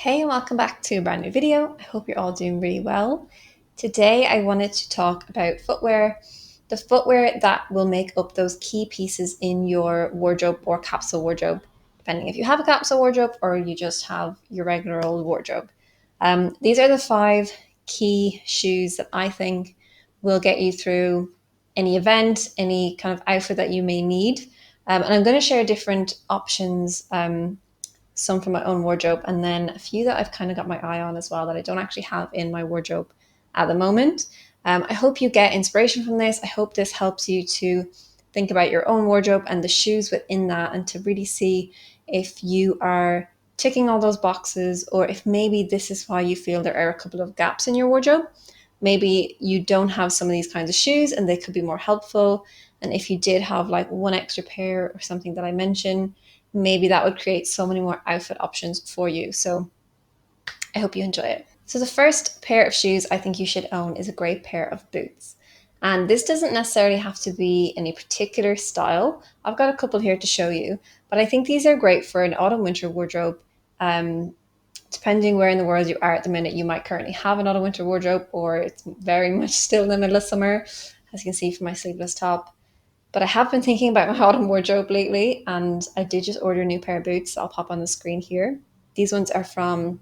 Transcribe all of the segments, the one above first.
Hey, and welcome back to a brand new video. I hope you're all doing really well. Today I wanted to talk about footwear, the footwear that will make up those key pieces in your wardrobe or capsule wardrobe, depending if you have a capsule wardrobe or you just have your regular old wardrobe. These are the 5 key shoes that I think will get you through any event, any kind of outfit that you may need. And I'm going to share different options, some from my own wardrobe, and then a few that I've kind of got my eye on as well that I don't actually have in my wardrobe at the moment. I hope you get inspiration from this. I hope this helps you to think about your own wardrobe and the shoes within that, and to really see if you are ticking all those boxes, or if maybe this is why you feel there are a couple of gaps in your wardrobe. Maybe you don't have some of these kinds of shoes and they could be more helpful. And if you did have like one extra pair or something that I mentioned, maybe that would create so many more outfit options for you. So I hope you enjoy it. So the first pair of shoes I think you should own is a great pair of boots. And this doesn't necessarily have to be any particular style. I've got a couple here to show you, but I think these are great for an autumn winter wardrobe. Depending where in the world you are at the minute, you might currently have an autumn winter wardrobe, or it's very much still in the middle of summer, as you can see from my sleeveless top. But I have been thinking about my autumn wardrobe lately, and I did just order a new pair of boots. I'll pop on the screen here. These ones are from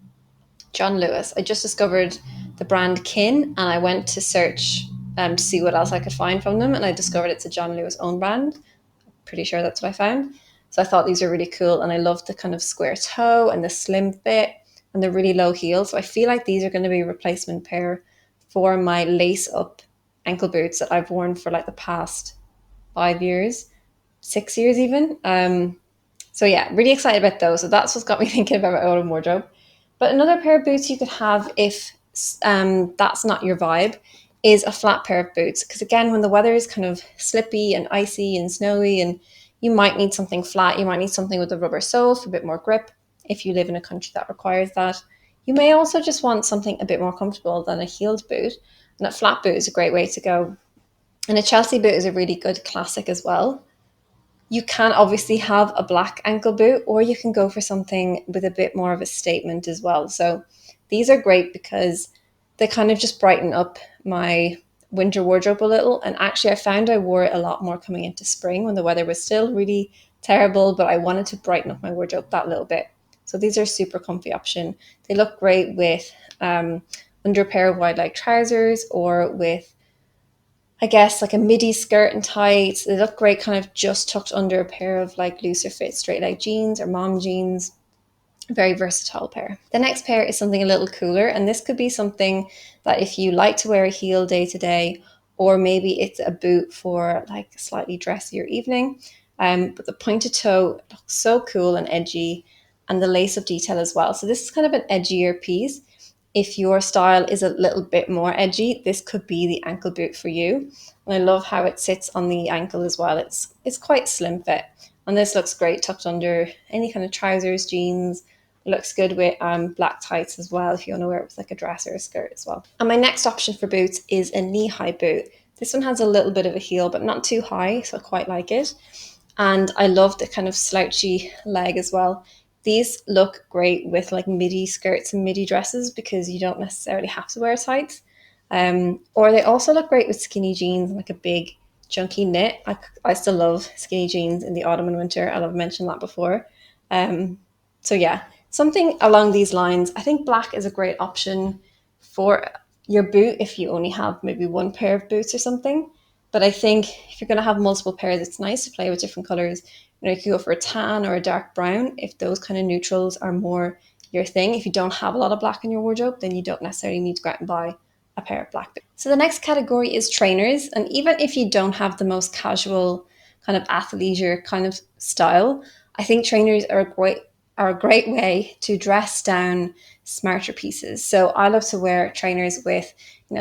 John Lewis. I just discovered the brand Kin, and I went to search to see what else I could find from them, and I discovered it's a John Lewis own brand. Pretty sure that's what I found. So I thought these are really cool, and I love the kind of square toe and the slim fit and the really low heel. So I feel like these are going to be a replacement pair for my lace up ankle boots that I've worn for like the past 5 years, 6 years even. So yeah, really excited about those. So that's what's got me thinking about my autumn wardrobe. But another pair of boots you could have if that's not your vibe is a flat pair of boots. Because again, when the weather is kind of slippy and icy and snowy, and you might need something flat, you might need something with a rubber sole for a bit more grip if you live in a country that requires that. You may also just want something a bit more comfortable than a heeled boot, and a flat boot is a great way to go. And a Chelsea boot is a really good classic as well. You can obviously have a black ankle boot, or you can go for something with a bit more of a statement as well. So these are great because they kind of just brighten up my winter wardrobe a little. And actually, I found I wore it a lot more coming into spring when the weather was still really terrible, but I wanted to brighten up my wardrobe that little bit. So these are a super comfy option. They look great with under a pair of wide leg trousers, or with, I guess, like a midi skirt and tights. They look great kind of just tucked under a pair of like looser fit straight leg jeans or mom jeans. Very versatile pair. The next pair is something a little cooler, and this could be something that if you like to wear a heel day to day, or maybe it's a boot for like a slightly dressier evening. But the pointed toe looks so cool and edgy, and the lace up detail as well. So this is kind of an edgier piece. If your style is a little bit more edgy, this could be the ankle boot for you. And I love how it sits on the ankle as well. It's quite slim fit. And this looks great tucked under any kind of trousers, jeans. It looks good with black tights as well, if you want to wear it with like a dress or a skirt as well. And my next option for boots is a knee-high boot. This one has a little bit of a heel, but not too high, so I quite like it. And I love the kind of slouchy leg as well. These look great with like midi skirts and midi dresses because you don't necessarily have to wear tights. Or they also look great with skinny jeans and like a big chunky knit. I still love skinny jeans in the autumn and winter. I've mentioned that before. So yeah, something along these lines. I think black is a great option for your boot if you only have maybe one pair of boots or something. But I think if you're going to have multiple pairs, it's nice to play with different colors. You can go for a tan or a dark brown if those kind of neutrals are more your thing. If you don't have a lot of black in your wardrobe, then you don't necessarily need to go out and buy a pair of black boots. So the next category is trainers. And even if you don't have the most casual kind of athleisure kind of style, I think trainers are a great way to dress down smarter pieces. So I love to wear trainers with,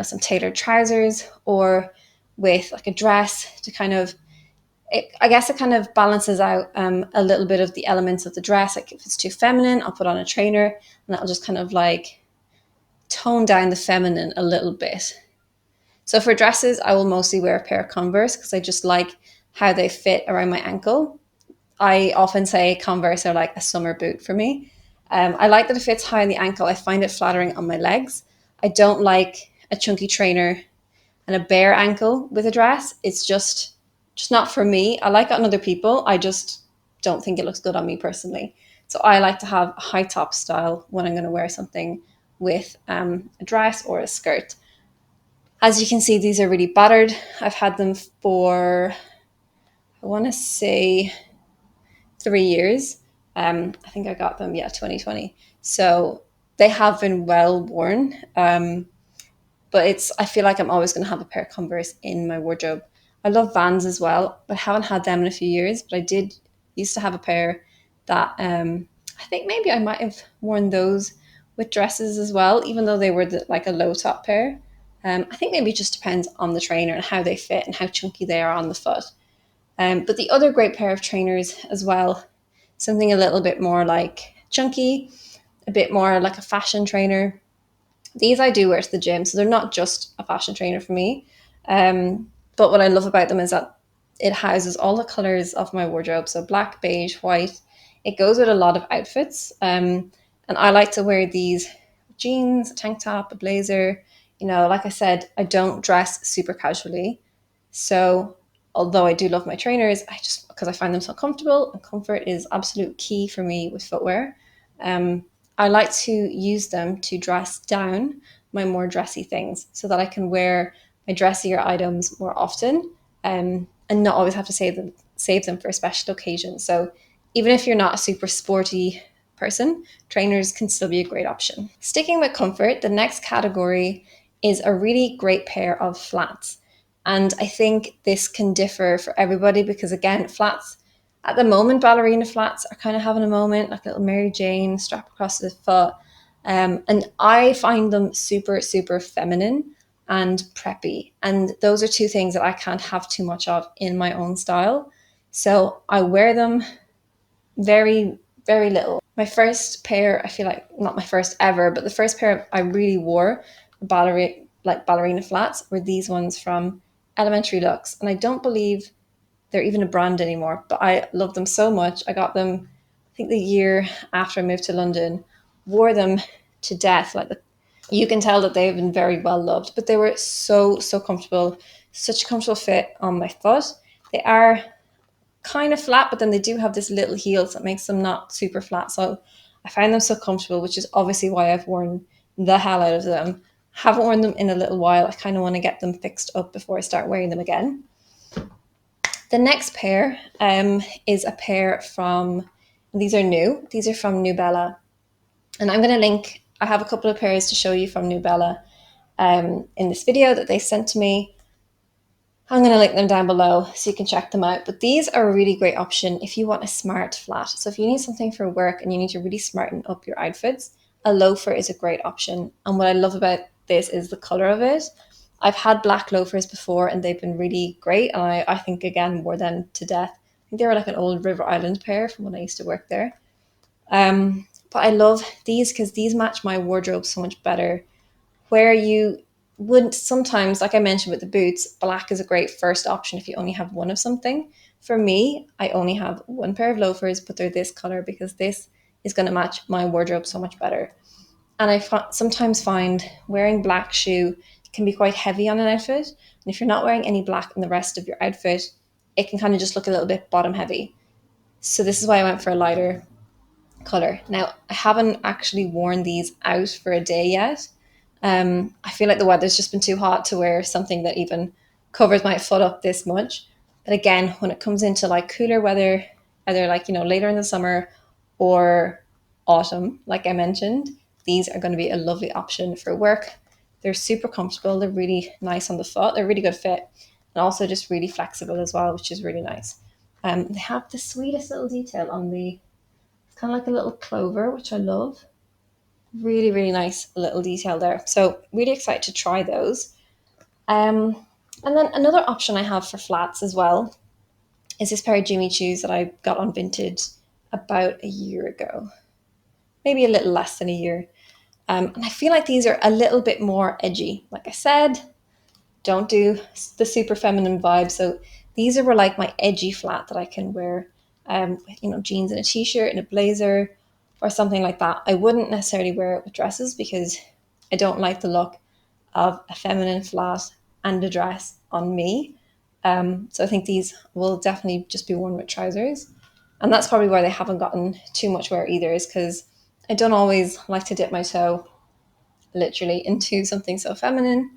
some tailored trousers, or with like a dress to kind of, I guess it kind of balances out a little bit of the elements of the dress. Like if it's too feminine, I'll put on a trainer, and that'll just kind of like tone down the feminine a little bit. So for dresses, I will mostly wear a pair of Converse because I just like how they fit around my ankle. I often say Converse are like a summer boot for me. I like that it fits high in the ankle. I find it flattering on my legs. I don't like a chunky trainer and a bare ankle with a dress. It's just not for me. I like it on other people. I just don't think it looks good on me personally. So I like to have a high top style when I'm going to wear something with a dress or a skirt. As you can see, these are really battered. I've had them for, I want to say, 3 years. I think I got them, 2020. So they have been well worn. But I feel like I'm always going to have a pair of Converse in my wardrobe. I love Vans as well, but I haven't had them in a few years. But I did used to have a pair that I think maybe I might have worn those with dresses as well, even though they were like a low top pair. I think maybe it just depends on the trainer and how they fit and how chunky they are on the foot. But the other great pair of trainers as well, something a little bit more like chunky, a bit more like a fashion trainer. These I do wear to the gym, so they're not just a fashion trainer for me. But what I love about them is that it houses all the colors of my wardrobe. So black, beige, white. It goes with a lot of outfits. And I like to wear these jeans, a tank top, a blazer. Like I said, I don't dress super casually. So although I do love my trainers, because I find them so comfortable, and comfort is absolute key for me with footwear. I like to use them to dress down my more dressy things so that I can wear my dressier items more often, and not always have to save them for a special occasion. So even if you're not a super sporty person, trainers can still be a great option. Sticking with comfort, the next category is a really great pair of flats. And I think this can differ for everybody because, again, flats, at the moment, ballerina flats are kind of having a moment, like little Mary Jane strap across the foot. And I find them super, super feminine and preppy. And those are two things that I can't have too much of in my own style. So I wear them very, very little. My first pair, I feel like, not my first ever, but the first pair I really wore, ballerina flats, were these ones from Elementary Looks. And I don't believe they're even a brand anymore, but I love them so much. I got them, I think, the year after I moved to London, wore them to death. You can tell that they've been very well loved, but they were so, so comfortable, such a comfortable fit on my foot. They are kind of flat, but then they do have this little heel that makes them not super flat. So I find them so comfortable, which is obviously why I've worn the hell out of them. Haven't worn them in a little while. I kind of want to get them fixed up before I start wearing them again. The next pair is a pair from, these are new, these are from New Bella. And I'm going to link, I have a couple of pairs to show you from New Bella in this video that they sent to me. I'm going to link them down below so you can check them out. But these are a really great option if you want a smart flat. So if you need something for work and you need to really smarten up your outfits, a loafer is a great option. And what I love about this is the color of it. I've had black loafers before and they've been really great. And I think, again, wore them to death. I think they were like an old River Island pair from when I used to work there. But I love these because these match my wardrobe so much better. Where you wouldn't sometimes, like I mentioned with the boots, black is a great first option if you only have one of something. For me, I only have one pair of loafers, but they're this color because this is going to match my wardrobe so much better. And I sometimes find wearing black shoe can be quite heavy on an outfit. And if you're not wearing any black in the rest of your outfit, it can kind of just look a little bit bottom heavy. So this is why I went for a lighter color. Now, I haven't actually worn these out for a day yet. I feel like the weather's just been too hot to wear something that even covers my foot up this much. But again, when it comes into like cooler weather, either like, later in the summer or autumn, like I mentioned, these are going to be a lovely option for work. They're super comfortable. They're really nice on the foot. They're really good fit and also just really flexible as well, which is really nice. They have the sweetest little detail on it's kind of like a little clover, which I love. Really, really nice little detail there. So really excited to try those. And then another option I have for flats as well is this pair of Jimy Choos that I got on Vinted about a year ago. Maybe a little less than a year. And I feel like these are a little bit more edgy. Like I said, don't do the super feminine vibe. So these are like my edgy flat that I can wear with, jeans and a t-shirt and a blazer, or something like that. I wouldn't necessarily wear it with dresses because I don't like the look of a feminine flat and a dress on me. So I think these will definitely just be worn with trousers. And that's probably why they haven't gotten too much wear either, is because I don't always like to dip my toe literally into something so feminine.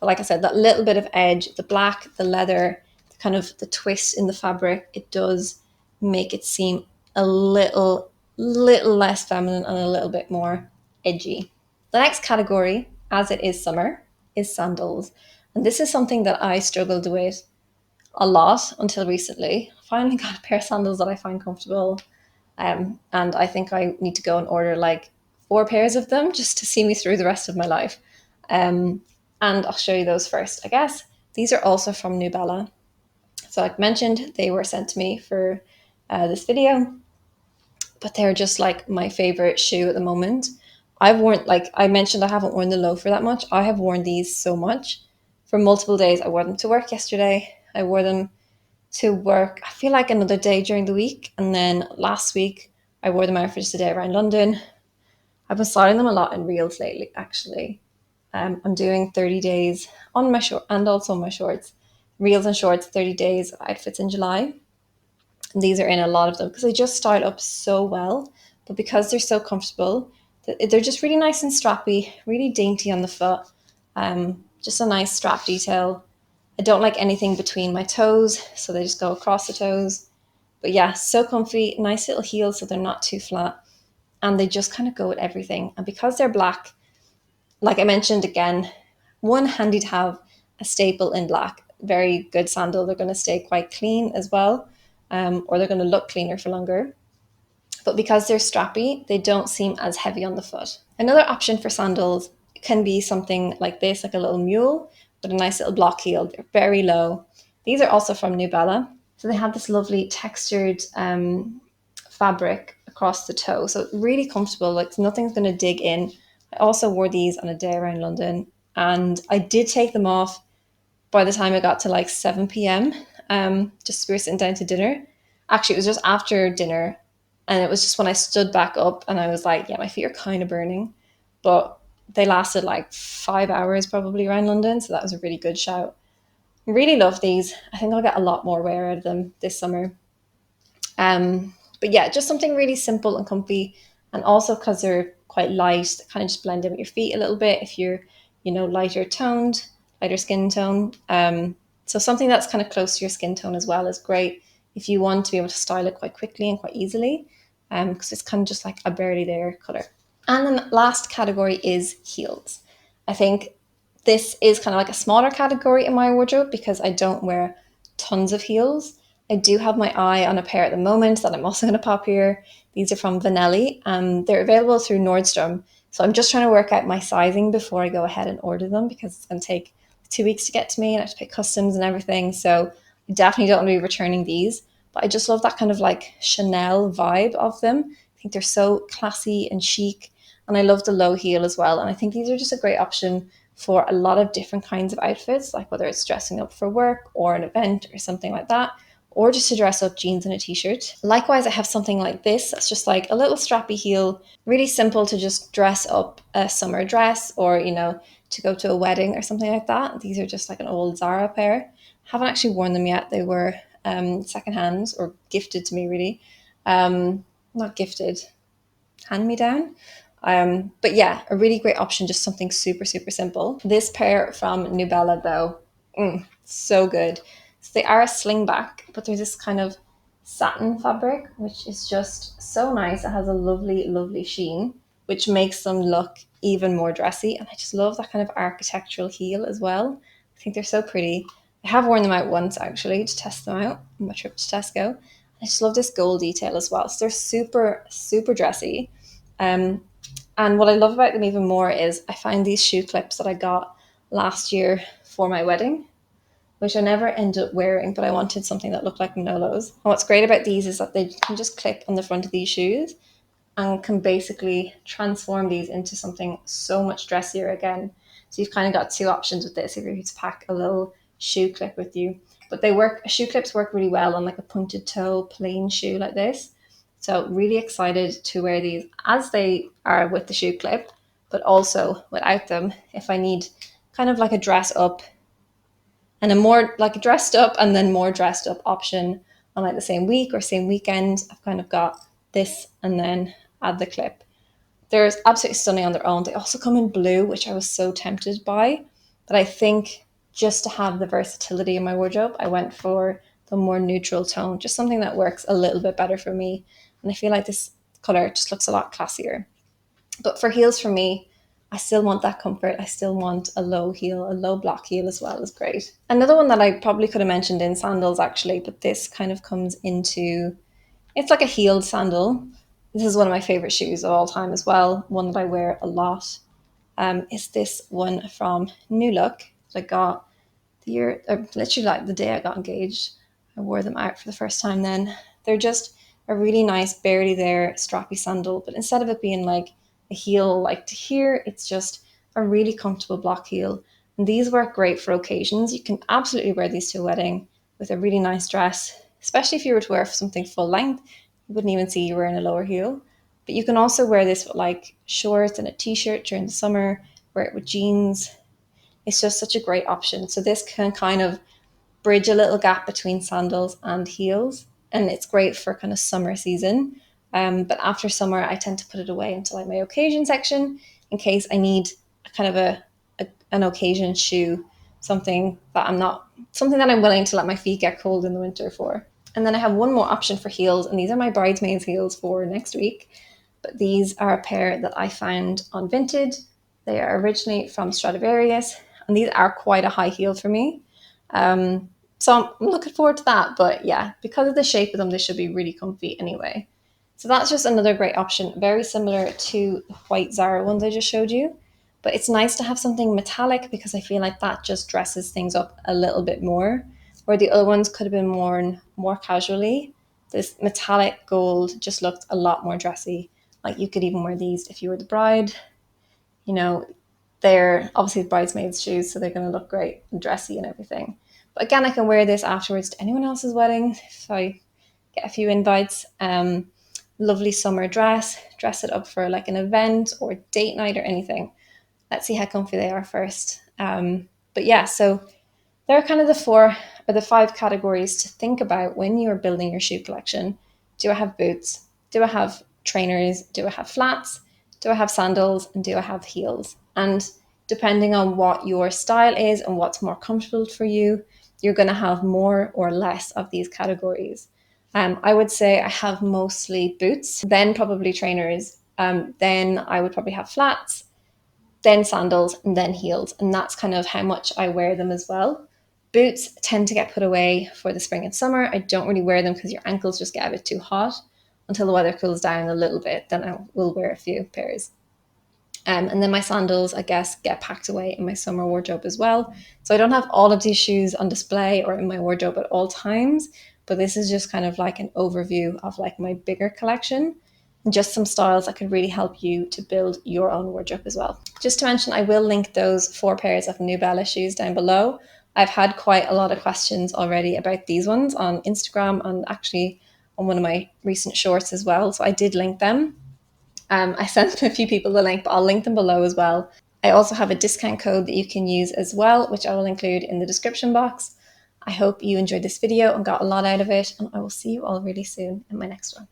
But like I said, that little bit of edge, the black, the leather, kind of the twist in the fabric, it does make it seem a little less feminine and a little bit more edgy. The next category, as it is summer, is sandals. And this is something that I struggled with a lot until recently. I finally got a pair of sandals that I find comfortable. And I think I need to go and order like 4 pairs of them just to see me through the rest of my life. And I'll show you those first, I guess. These are also from New Bella. So like mentioned, they were sent to me for this video, but they're just like my favorite shoe at the moment. I've worn, like I mentioned, I haven't worn the loafer that much. I have worn these so much for multiple days. I wore them to work yesterday. I wore them to work, I feel like another day during the week. And then last week, I wore them out for just a day around London. I've been styling them a lot in reels lately, actually. I'm doing 30 days on my short and also my shorts, reels and shorts, 30 days of outfits in July. And these are in a lot of them because they just style up so well. But because they're so comfortable, they're just really nice and strappy, really dainty on the foot. Just a nice strap detail. I don't like anything between my toes, so they just go across the toes. But yeah, so comfy, nice little heels so they're not too flat. And they just kind of go with everything. And because they're black, like I mentioned again, one, handy to have a staple in black. Very good sandal. They're going to stay quite clean as well, or they're going to look cleaner for longer. But because they're strappy, they don't seem as heavy on the foot. Another option for sandals can be something like this, like a little mule with a nice little block heel. They're very low. These are also from New Bella. So they have this lovely textured fabric across the toe. So really comfortable, like nothing's going to dig in. I also wore these on a day around London and I did take them off by the time I got to like 7 p.m. Just we were sitting down to dinner. Actually, it was just after dinner. And it was just when I stood back up and I was like, yeah, my feet are kind of burning. But they lasted like 5 hours probably around London. So that was a really good shout. Really love these. I think I'll get a lot more wear out of them this summer. But yeah, just something really simple and comfy. And also because they're quite light, they kind of just blend in with your feet a little bit if you're, lighter toned, lighter skin tone. So something that's kind of close to your skin tone as well is great if you want to be able to style it quite quickly and quite easily, because it's kind of just like a barely there color. And then the last category is heels. I think this is kind of like a smaller category in my wardrobe because I don't wear tons of heels. I do have my eye on a pair at the moment that I'm also going to pop here. These are from Vanelli. They're available through Nordstrom. So I'm just trying to work out my sizing before I go ahead and order them because it's going to take 2 weeks to get to me and I have to pay customs and everything. So I definitely don't want to be returning these. But I just love that kind of like Chanel vibe of them. I think they're so classy and chic. And I love the low heel as well. And I think these are just a great option for a lot of different kinds of outfits, like whether it's dressing up for work or an event or something like that, or just to dress up jeans and a t-shirt. Likewise, I have something like this. That's just like a little strappy heel, really simple to just dress up a summer dress or, to go to a wedding or something like that. These are just like an old Zara pair. Haven't actually worn them yet. They were secondhand or gifted to me, really. Not gifted, hand me down. But yeah, a really great option, just something super, super simple. This pair from New Bella though, so good. So they are a slingback, but there's this kind of satin fabric, which is just so nice. It has a lovely, lovely sheen, which makes them look even more dressy. And I just love that kind of architectural heel as well. I think they're so pretty. I have worn them out once actually to test them out on my trip to Tesco. I just love this gold detail as well. So they're super, super dressy. And what I love about them even more is I find these shoe clips that I got last year for my wedding, which I never ended up wearing, but I wanted something that looked like Manolo's. And what's great about these is that they can just clip on the front of these shoes and can basically transform these into something so much dressier again. So you've kind of got two options with this if you're to pack a little shoe clip with you. But shoe clips work really well on like a pointed toe plain shoe like this. So really excited to wear these as they are with the shoe clip, but also without them if I need kind of like a dress up and a more like a dressed up and then more dressed up option on like the same week or same weekend. I've kind of got this and then add the clip. They're absolutely stunning on their own. They also come in blue, which I was so tempted by. But I think just to have the versatility in my wardrobe, I went for the more neutral tone, just something that works a little bit better for me. And I feel like this color just looks a lot classier. But for heels for me, I still want that comfort. I still want a low heel, a low block heel as well is great. Another one that I probably could have mentioned in sandals actually, but this kind of comes into, it's like a heeled sandal. This is one of my favorite shoes of all time as well. One that I wear a lot. Is this one from New Look that I got the year, literally like the day I got engaged. I wore them out for the first time then. They're just a really nice, barely there, strappy sandal, but instead of it being like a heel like to here, it's just a really comfortable block heel. And these work great for occasions. You can absolutely wear these to a wedding with a really nice dress, especially if you were to wear something full length. You wouldn't even see you wearing a lower heel. But you can also wear this with like shorts and a t-shirt during the summer, wear it with jeans. It's just such a great option. So this can kind of bridge a little gap between sandals and heels, and it's great for kind of summer season. But after summer, I tend to put it away into like my occasion section in case I need a kind of an occasion shoe, something that I'm willing to let my feet get cold in the winter for. And then I have one more option for heels, and these are my bridesmaids heels for next week. But these are a pair that I found on Vinted. They are originally from Stradivarius, and these are quite a high heel for me. So I'm looking forward to that. But yeah, because of the shape of them, they should be really comfy anyway. So that's just another great option, very similar to the white Zara ones I just showed you. But it's nice to have something metallic because I feel like that just dresses things up a little bit more, where the other ones could have been worn more casually. This metallic gold just looked a lot more dressy. Like you could even wear these if you were the bride. You know, they're obviously bridesmaids shoes, so they're going to look great and dressy and everything. But again, I can wear this afterwards to anyone else's wedding if I get a few invites. Lovely summer dress it up for like an event or date night or anything. Let's see how comfy they are first. But yeah, so there are kind of the five categories to think about when you are building your shoe collection. Do I have boots? Do I have trainers? Do I have flats? Do I have sandals? And do I have heels? And depending on what your style is and what's more comfortable for you, you're going to have more or less of these categories. I would say I have mostly boots, then probably trainers, then I would probably have flats, then sandals, and then heels. And that's kind of how much I wear them as well. Boots tend to get put away for the spring and summer. I don't really wear them because your ankles just get a bit too hot until the weather cools down a little bit. Then I will wear a few pairs. And then my sandals, I guess, get packed away in my summer wardrobe as well. So I don't have all of these shoes on display or in my wardrobe at all times, but this is just kind of like an overview of like my bigger collection and just some styles that could really help you to build your own wardrobe as well. Just to mention, I will link those 4 pairs of New Bella shoes down below. I've had quite a lot of questions already about these ones on Instagram and actually on one of my recent shorts as well. So I did link them. I sent a few people the link, but I'll link them below as well. I also have a discount code that you can use as well, which I will include in the description box. I hope you enjoyed this video and got a lot out of it, and I will see you all really soon in my next one.